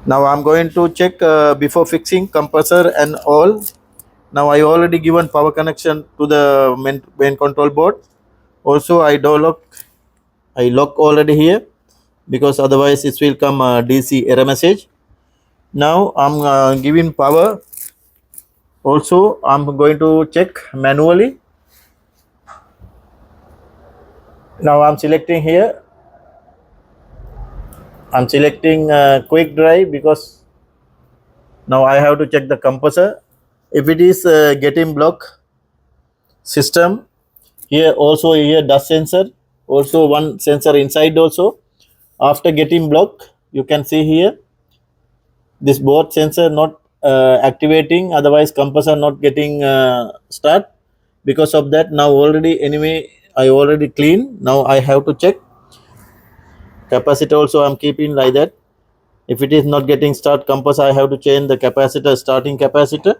Now I'm going to check before fixing compressor and all. Now I already given power connection to the main control board. Also I lock already here, because otherwise it will come DC error message. Now I'm giving power. Also I'm going to check manually. Now I'm selecting here. I'm selecting quick dry, because now I have to check the compressor. If it is getting block system, here also here dust sensor, also one sensor inside also. After getting block, you can see here this both sensor not activating, otherwise compressor not getting start. Because of that, now already anyway I already clean. Now I have to check capacitor also. I'm keeping like that. If it is not getting start compressor, I have to change the capacitor, starting capacitor.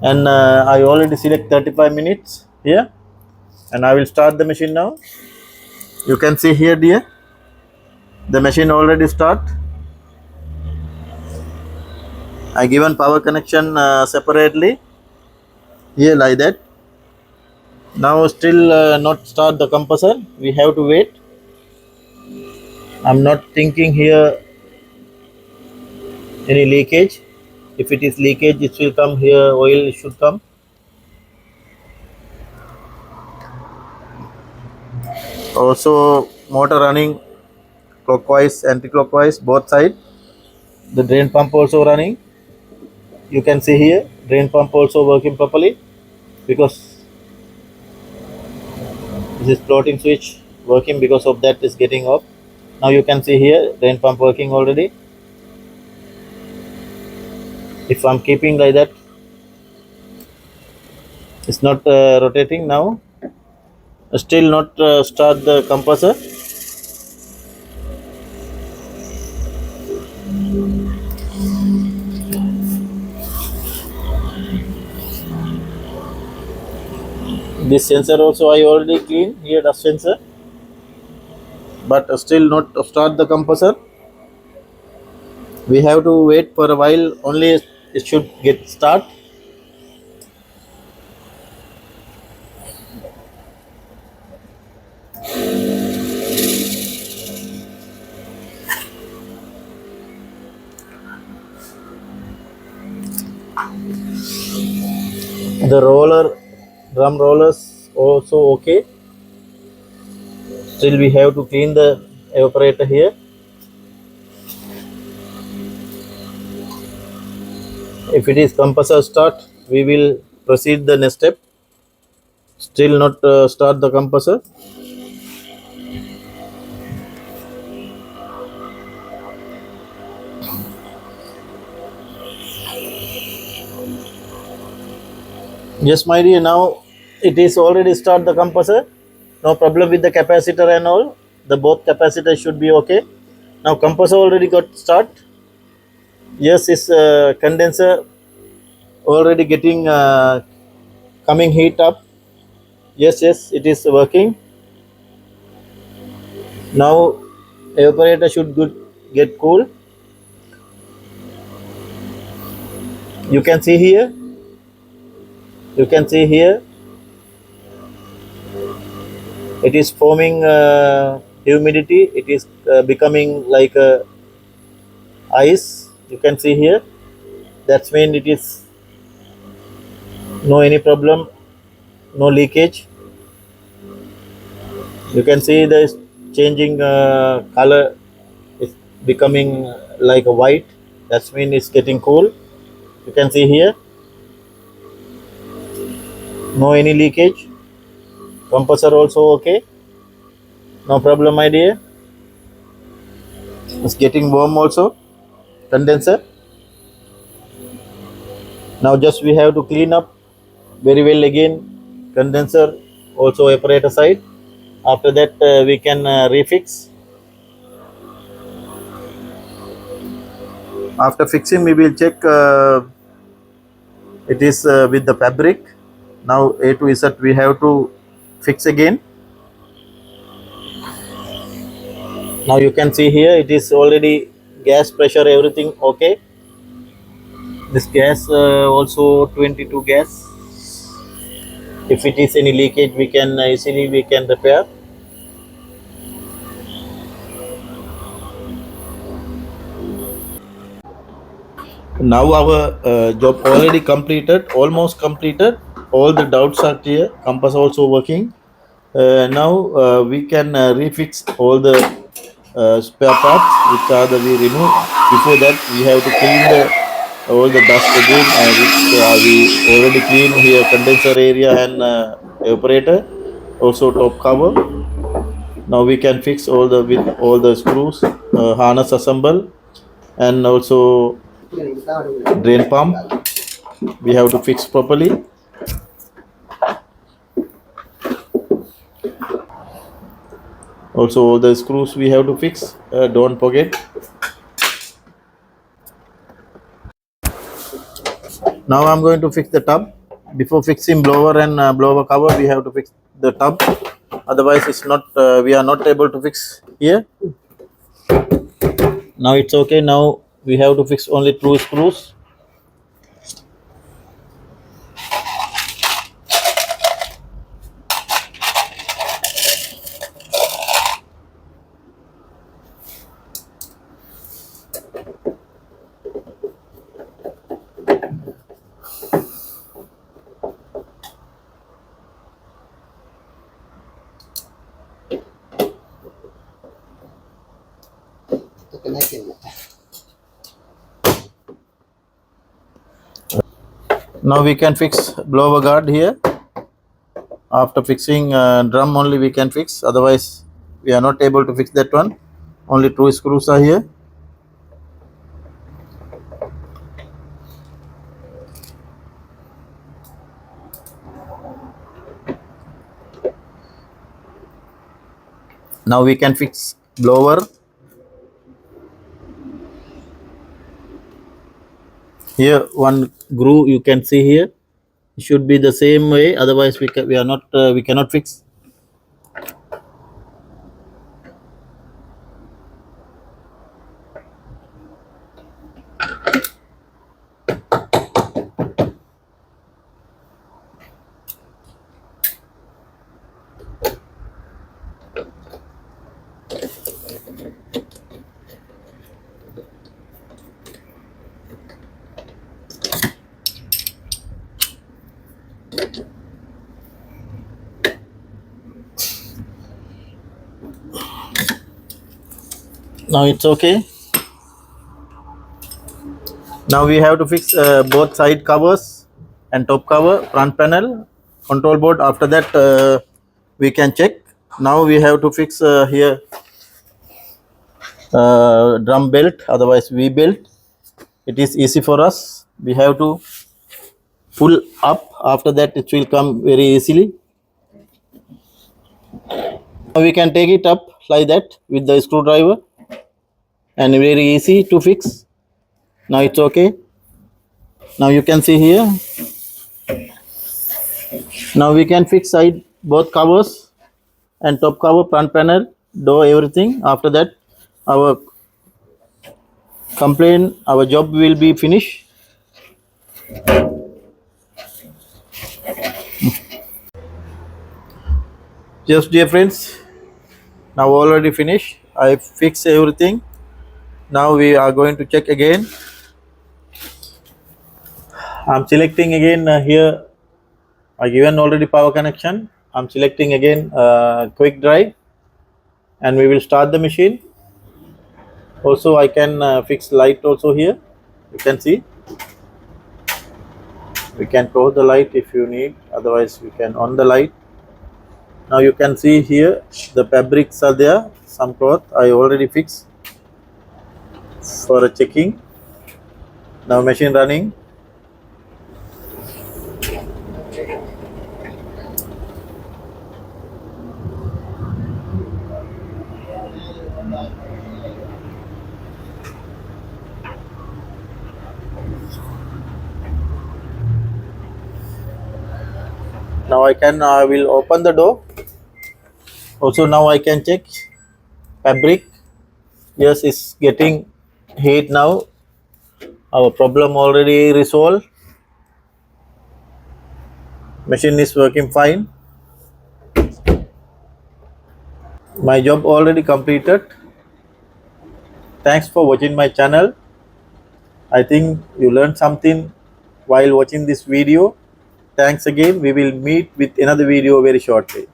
And I already select 35 minutes here, and I will start the machine now. You can see here, dear, the machine already start. I given power connection separately here like that. Now still not start the compressor. We have to wait. I'm not thinking here any leakage. If it is leakage, it will come here. Oil should come. Also motor running clockwise, anti-clockwise, both side. The drain pump also running. You can see here drain pump also working properly, because this is floating switch working, because of that is getting off. Now you can see here drain pump working already. If I'm keeping like that, it's not rotating now. Still not start the compressor. This sensor also I already clean here, dust sensor, but still not start the compressor. We have to wait for a while, only it should get start. The drum rollers also okay. Still we have to clean the evaporator here. If it is compressor start, we will proceed the next step. Still not start the compressor. Yes, my dear, now it is already start the compressor. No problem with the capacitor and all. The both capacitor should be okay. Now compressor already got start. Yes, is condenser already getting coming heat up. Yes, it is working. Now evaporator should get cool. You can see here. You can see here. It is forming humidity. It is becoming like ice. You can see here. That's mean it is no any problem, no leakage. You can see the changing color is becoming like a white. That's mean it's getting cool. You can see here, no any leakage. Compressor also okay, no problem, my dear. It's getting warm also, condenser. Now just we have to clean up very well again, condenser also evaporator side. After that we can refix. After fixing, we will check it is with the fabric. Now A to Z we have to fix again. Now you can see here it is already gas pressure, everything okay. This gas also 22 gas. If it is any leakage, we can easily we can repair. Now our job already completed, almost completed. All the doubts are clear. Compass also working. Now we can refix all the spare parts which are the we remove. Before that, we have to clean all the dust again, which we already clean here, condenser area and evaporator, also top cover. Now we can fix all the with all the screws, harness assemble, and also drain pump. We have to fix properly. Also all the screws we have to fix. Don't forget. Now I'm going to fix the tub. Before fixing blower and blower cover, we have to fix the tub. Otherwise, it's not. We are not able to fix here. Now it's okay. Now we have to fix only two screws. Now we can fix blower guard here. After fixing drum only we can fix. Otherwise, we are not able to fix that one. Only two screws are here. Now we can fix blower. Here one groove you can see here. It should be the same way. Otherwise we are not we cannot fix. Now it's okay. Now we have to fix both side covers and top cover, front panel, control board. After that we can check. Now we have to fix here drum belt, otherwise V belt. It is easy for us. We have to pull up. After that it will come very easily. Now we can take it up like that with the screwdriver, and very easy to fix. Now it's okay. Now you can see here. Now we can fix side both covers and top cover, front panel, door, everything. After that our our job will be finished. Yes, dear friends, now already finished. I fixed everything. Now we are going to check again. I'm selecting again here. I given already power connection. I'm selecting again quick drive, and we will start the machine. Also I can fix light also here. You can see. We can close the light if you need. Otherwise we can on the light. Now you can see here the fabrics are there. Some cloth I already fixed for a checking. Now machine running. Now I will open the door. Also now I can check fabric. Yes, it's getting heat now. Our problem already resolved. Machine is working fine. My job already completed. Thanks for watching my channel. I think you learned something while watching this video. Thanks again. We will meet with another video very shortly.